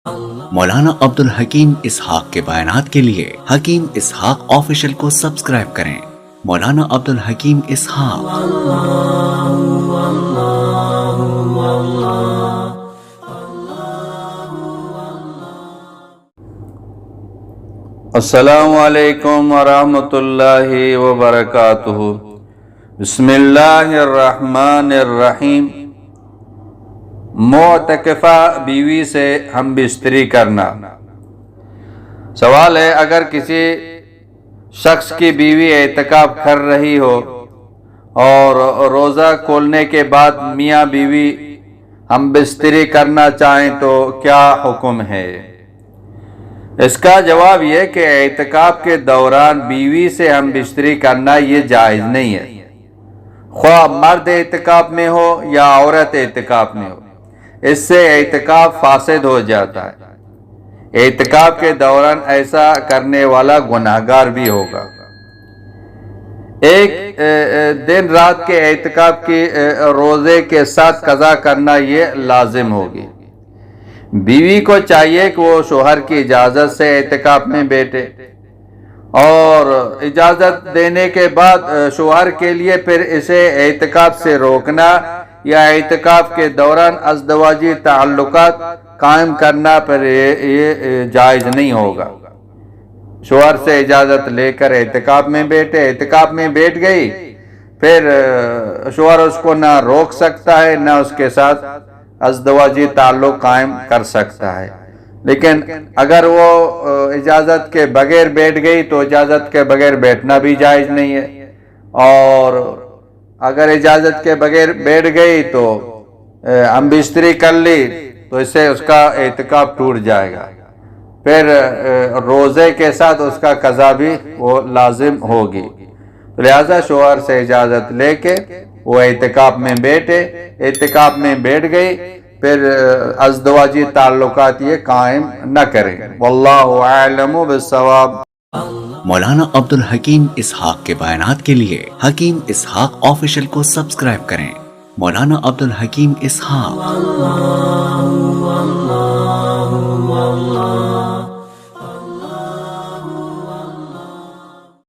مولانا عبد الحکیم اسحاق کے بیانات کے لیے حکیم اسحاق آفیشل کو سبسکرائب کریں۔ مولانا عبد الحکیم اسحاق۔ السلام علیکم ورحمۃ اللہ وبرکاتہ۔ بسم اللہ الرحمن الرحیم۔ معتکفہ بیوی سے ہم بستری کرنا۔ سوال ہے، اگر کسی شخص کی بیوی اعتکاف کر رہی ہو اور روزہ کھولنے کے بعد میاں بیوی ہم بستری کرنا چاہیں تو کیا حکم ہے؟ اس کا جواب یہ کہ اعتکاف کے دوران بیوی سے ہم بستری کرنا یہ جائز نہیں ہے، خواہ مرد اعتکاف میں ہو یا عورت اعتکاف میں ہو۔ اس سے اعتکاف فاسد ہو جاتا ہے۔ اعتکاف کے دوران ایسا کرنے والا گناہگار بھی ہوگا۔ ایک دن رات کے اعتکاف کی روزے کے ساتھ قضا کرنا یہ لازم ہوگی۔ بیوی کو چاہیے کہ وہ شوہر کی اجازت سے اعتکاف میں بیٹھے، اور اجازت دینے کے بعد شوہر کے لیے پھر اسے اعتکاف سے روکنا یا اعتکاف کے دوران ازدواجی تعلقات قائم کرنا پر یہ جائز نہیں ہوگا۔ شوہر سے اجازت لے کر اعتکاف میں بیٹھے، اعتکاف میں بیٹھ گئی، پھر شوہر اس کو نہ روک سکتا ہے نہ اس کے ساتھ ازدواجی تعلق قائم کر سکتا ہے۔ لیکن اگر وہ اجازت کے بغیر بیٹھ گئی تو اجازت کے بغیر بیٹھنا بھی جائز نہیں ہے، اور اگر اجازت کے بغیر بیٹھ گئی تو ہم بستری کر لی تو اس سے اس کا اعتکاف ٹوٹ جائے گا، پھر روزے کے ساتھ اس کا قضا بھی وہ لازم ہوگی۔ لہذا شوہر سے اجازت لے کے وہ اعتکاف میں بیٹھے، اعتکاف میں بیٹھ گئی، پھر ازدواجی تعلقات یہ قائم نہ کریں۔ واللہ اعلم بالصواب۔ مولانا عبد الحکیم اسحاق کے بیانات کے لیے حکیم اسحاق آفیشل کو سبسکرائب کریں۔ مولانا عبد الحکیم اسحاق۔